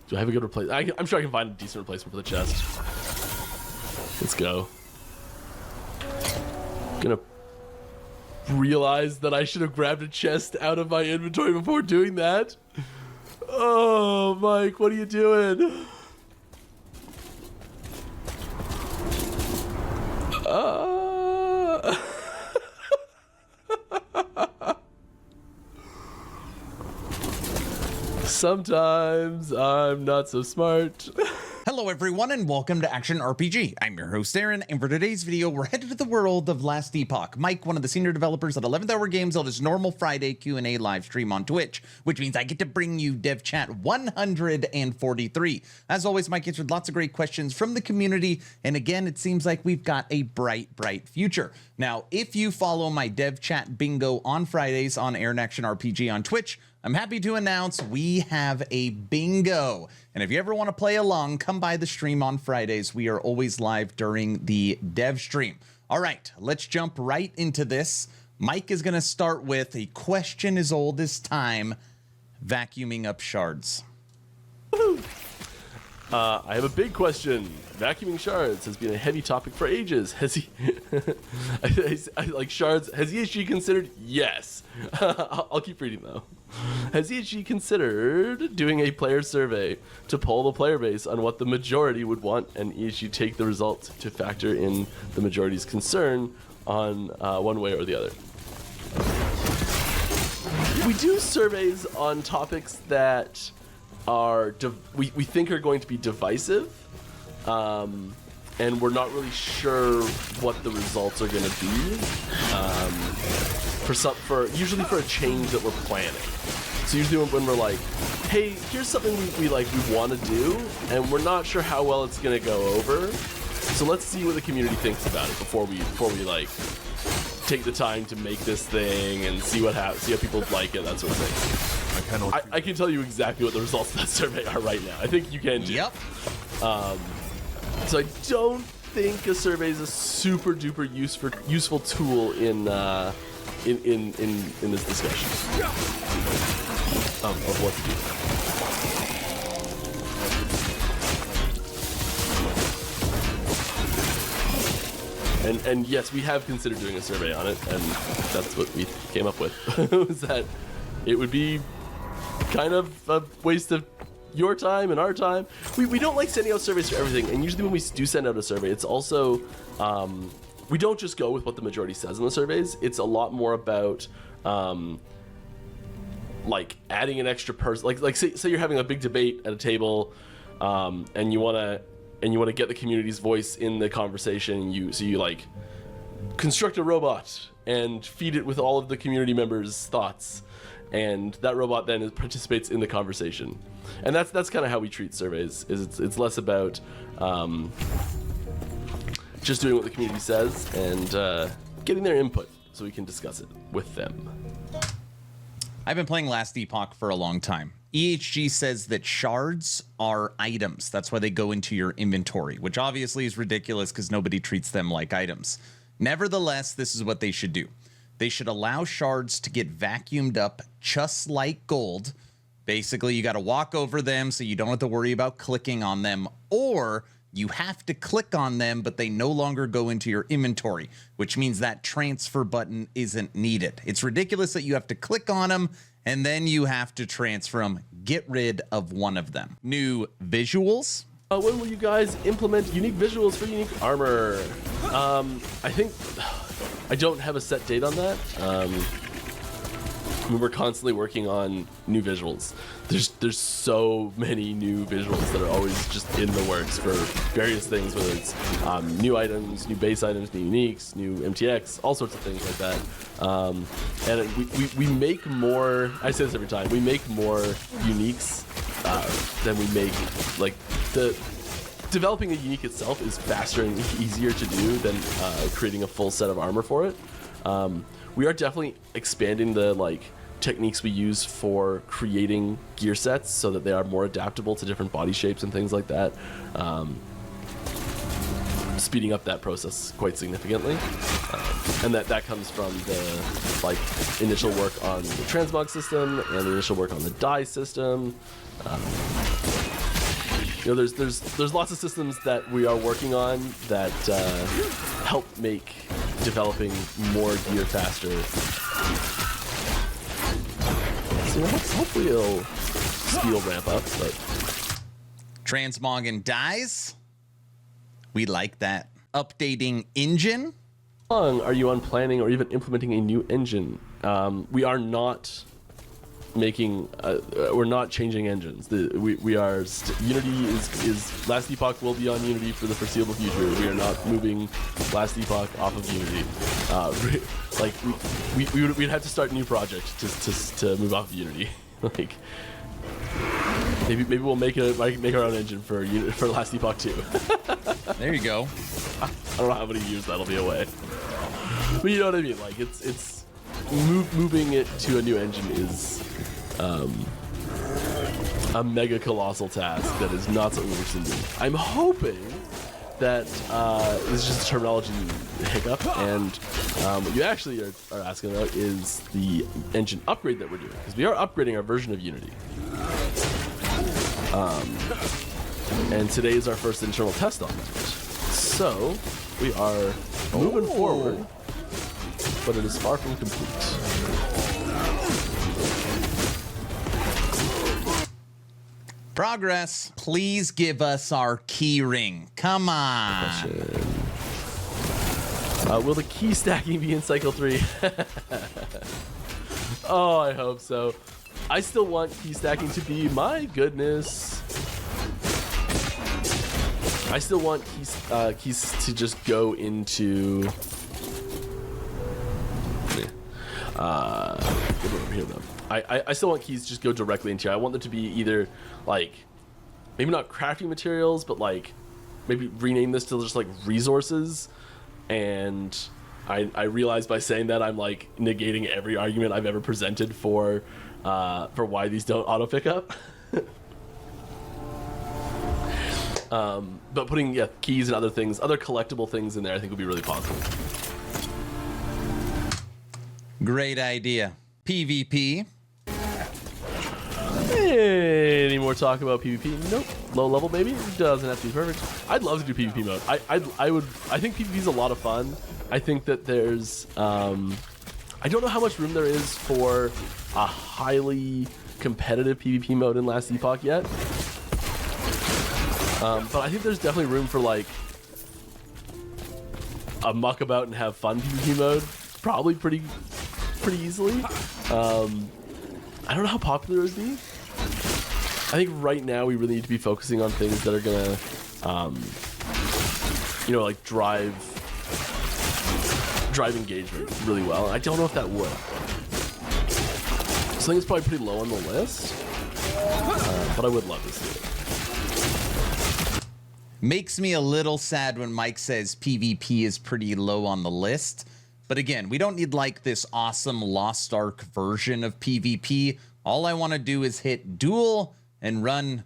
Do I have a good replacement? I'm sure I can find a decent replacement for the chest. Let's go. Gonna realize that I should have grabbed a chest out of my inventory before doing that. Oh, Mike, what are you doing? Sometimes I'm not so smart. Hello everyone and welcome to Action RPG. I'm your host Aaron, and for today's video we're headed to the world of Last Epoch. Mike, one of the senior developers at 11th Hour Games, held his normal Friday Q&A live stream on Twitch, which means I get to bring you Dev Chat 143. As always, Mike answered lots of great questions from the community, and again, it seems like we've got a bright future. Now, if you follow my Dev Chat bingo on Fridays on Aaron Action RPG on Twitch, I'm happy to announce we have a bingo. And if you ever want to play along, come by the stream on Fridays. We are always live during the dev stream. All right, let's jump right into this. Mike is going to start with a question as old as time: vacuuming up shards. I have a big question. Vacuuming shards has been a heavy topic for ages. Has he, I like shards, has EHG considered? Yes. I'll keep reading though. Has EHG considered doing a player survey to poll the player base on what the majority would want, and EHG take the results to factor in the majority's concern on one way or the other? We do surveys on topics that are we think are going to be divisive, and we're not really sure what the results are going to be, usually for a change that we're planning. So usually when we're like, hey, here's something we want to do, and we're not sure how well it's going to go over, so let's see what the community thinks about it before we like take the time to make this thing and see how people like it, that sort of thing. I can tell you exactly what the results of that survey are right now. I think you can too. Yep. So I don't think a survey is a super duper useful tool in this discussion of what to do. And yes, we have considered doing a survey on it, and that's what we came up with. Was that it would be kind of a waste of your time and our time. We don't like sending out surveys for everything, and usually when we do send out a survey, it's also we don't just go with what the majority says in the surveys. It's a lot more about like adding an extra person. Like say you're having a big debate at a table, and you want to get the community's voice in the conversation. So you like construct a robot and feed it with all of the community members' thoughts, and that robot then participates in the conversation. And that's kind of how we treat surveys. It's less about just doing what the community says and getting their input so we can discuss it with them. I've been playing Last Epoch for a long time. EHG says that shards are items. That's why they go into your inventory, which obviously is ridiculous because nobody treats them like items. Nevertheless, this is what they should do. They should allow shards to get vacuumed up just like gold. Basically, you got to walk over them so you don't have to worry about clicking on them, or you have to click on them, but they no longer go into your inventory, which means that transfer button isn't needed. It's ridiculous that you have to click on them and then you have to transfer them. Get rid of one of them. New visuals. When will you guys implement unique visuals for unique armor? I think I don't have a set date on that. We're constantly working on new visuals. There's so many new visuals that are always just in the works for various things, whether it's new items, new base items, new uniques, new MTX, all sorts of things like that. And we make more, I say this every time, we make more uniques than we make, like, developing a unique itself is faster and easier to do than creating a full set of armor for it. We are definitely expanding the techniques we use for creating gear sets so that they are more adaptable to different body shapes and things like that. Speeding up that process quite significantly, and that comes from the initial work on the transmog system and the initial work on the dye system. you know, there's lots of systems that we are working on that help make developing more gear faster. So hopefully speed will ramp up. But Transmoggen dies. We like that. Updating engine. How long are you on planning or even implementing a new engine? We are not making we're not changing engines. We are Unity is Last Epoch will be on Unity for the foreseeable future. We are not moving Last Epoch off of Unity. Like we'd have to start a new project to move off of Unity. Like maybe we'll make our own engine for Last Epoch 2. There you go. I don't know how many years that'll be away. But you know what I mean? Like it's moving it to a new engine is a mega colossal task that is not something we're interested in. I'm hoping that this is just a terminology hiccup, and what you actually are asking about is the engine upgrade that we're doing, because we are upgrading our version of Unity. And today is our first internal test on that. So we are moving forward, but it is far from complete. Progress. Please give us our key ring. Come on. Will the key stacking be in cycle 3? Oh, I hope so. I still want key stacking to be, my goodness. I still want keys to just go into. Get over here though. I still want keys to just go directly into here. I want them to be either like, maybe not crafting materials, but like maybe rename this to just like resources. And I realize by saying that I'm like negating every argument I've ever presented for why these don't auto pick up. But putting keys and other things, other collectible things in there, I think would be really positive. Great idea. PvP. Any more talk about PvP? Nope. Low level, baby. Doesn't have to be perfect. I'd love to do PvP mode. I think PvP is a lot of fun. I think that there's I don't know how much room there is for a highly competitive PvP mode in Last Epoch yet. But I think there's definitely room for like a muck about and have fun PvP mode. Probably pretty easily. I don't know how popular it would be. I think right now we really need to be focusing on things that are gonna, like drive engagement really well. And I don't know if that would. So I think it's probably pretty low on the list, but I would love to see it. Makes me a little sad when Mike says PvP is pretty low on the list. But again, we don't need like this awesome Lost Ark version of PvP. All I want to do is hit duel and run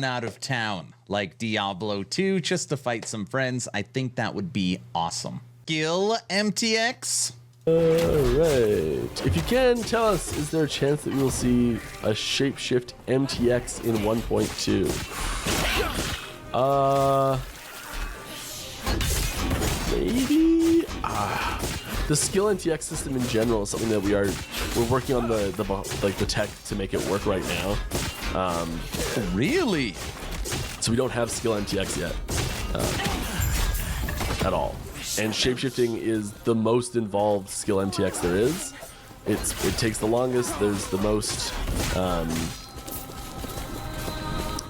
out of town like Diablo 2 just to fight some friends. I think that would be awesome. Skill MTX. Alright. If you can, tell us, is there a chance that we will see a shapeshift MTX in 1.2? Maybe? The skill MTX system in general is something that we're working on the tech to make it work right now. Really? So we don't have skill MTX yet at all. And shapeshifting is the most involved skill MTX there is. It takes the longest. There's the most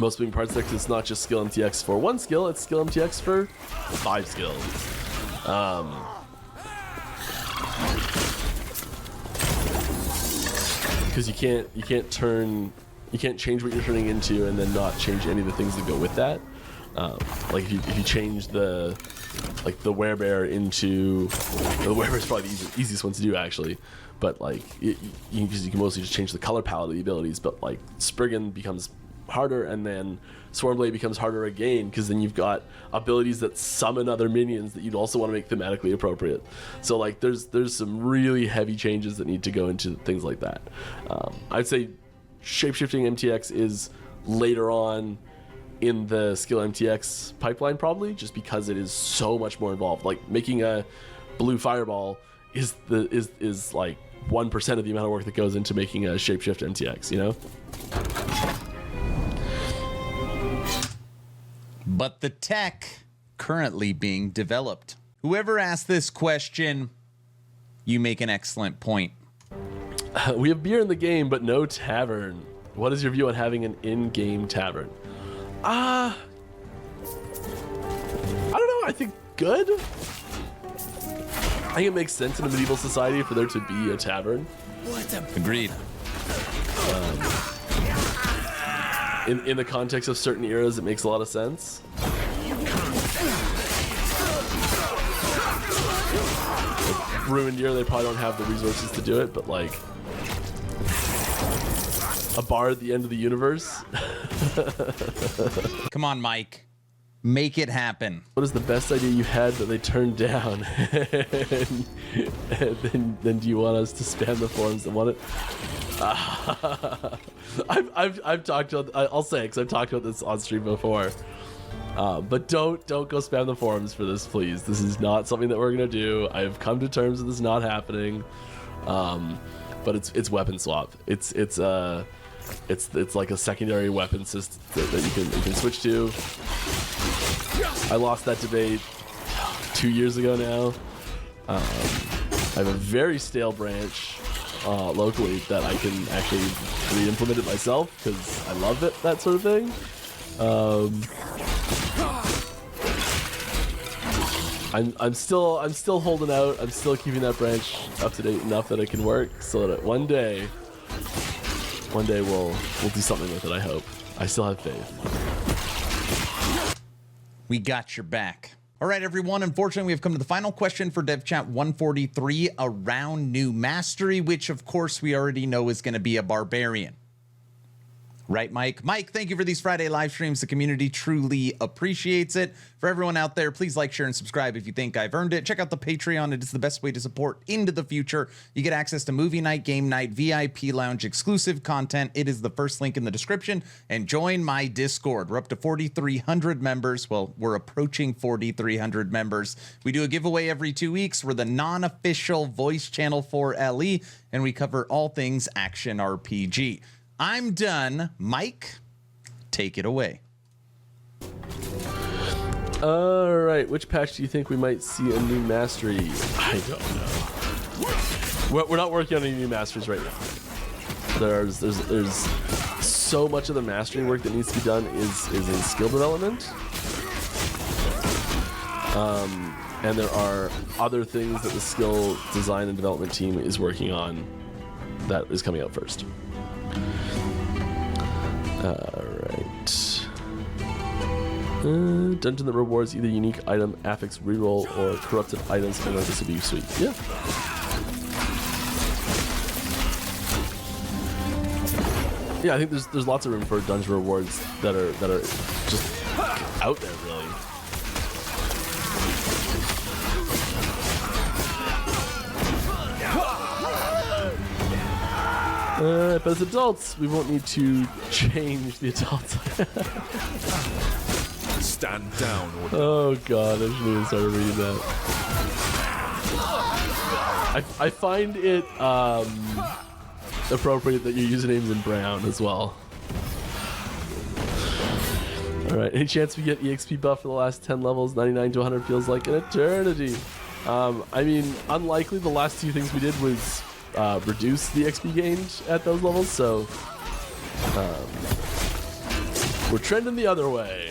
moving parts there, 'cause it's not just skill MTX for one skill, it's skill MTX for 5 skills. Because you can't change what you're turning into and then not change any of the things that go with that. Like if you change the werebear into the werebear is probably the easiest one to do actually, but like you can mostly just change the color palette of the abilities. But like Spriggan becomes harder, and then Swarmblade becomes harder again, because then you've got abilities that summon other minions that you'd also want to make thematically appropriate. So like there's some really heavy changes that need to go into things like that. I'd say shapeshifting MTX is later on in the skill MTX pipeline, probably just because it is so much more involved. Like making a blue fireball is like 1% of the amount of work that goes into making a shapeshift MTX, you know? But the tech currently being developed. Whoever asked this question, you make an excellent point. We have beer in the game, but no tavern. What is your view on having an in-game tavern? I don't know. I think good. I think it makes sense in a medieval society for there to be a tavern. Agreed. In the context of certain eras, it makes a lot of sense. Like, Ruined Year, they probably don't have the resources to do it, but like a bar at the end of the universe. Come on, Mike. Make it happen. What is the best idea you had that they turned down? and then do you want us to spam the forums and want it? I've talked about. I'll say because I've talked about this on stream before. But don't go spam the forums for this, please. This is not something that we're gonna do. I've come to terms with this not happening. But it's weapon swap. It's like a secondary weapon system that you can switch to. I lost that debate 2 years ago now. I have a very stale branch locally that I can actually re-implement it myself because I love it, that sort of thing. I'm still holding out. I'm still keeping that branch up to date enough that it can work, so that one day we'll do something with it. I hope. I still have faith. We got your back. All right, everyone. Unfortunately, we have come to the final question for Dev Chat 143 around new mastery, which of course we already know is going to be a barbarian. Right, Mike? Mike, thank you for these Friday live streams. The community truly appreciates it. For everyone out there, please like, share, and subscribe if you think I've earned it. Check out the Patreon. It is the best way to support into the future. You get access to movie night, game night, VIP lounge, exclusive content. It is the first link in the description. And join my Discord. We're up to 4,300 members. Well, we're approaching 4,300 members. We do a giveaway every 2 weeks. We're the non-official voice channel for LE, and we cover all things action RPG. I'm done. Mike, take it away. All right, which patch do you think we might see a new mastery? I don't know. We're not working on any new masteries right now. There's so much of the mastery work that needs to be done is in skill development. And there are other things that the skill design and development team is working on that is coming out first. Alright. Dungeon that rewards either unique item, affix reroll, or corrupted items. I know this would be sweet. Yeah. Yeah, I think there's lots of room for dungeon rewards that are just out there, really. But as adults, we won't need to change the adults. Stand down. Oh god, I shouldn't even started reading that. I find it appropriate that your username's in brown as well. Alright, any chance we get EXP buff for the last 10 levels? 99 to 100 feels like an eternity. I mean, unlikely. The last two things we did was reduce the XP gained at those levels, so we're trending the other way.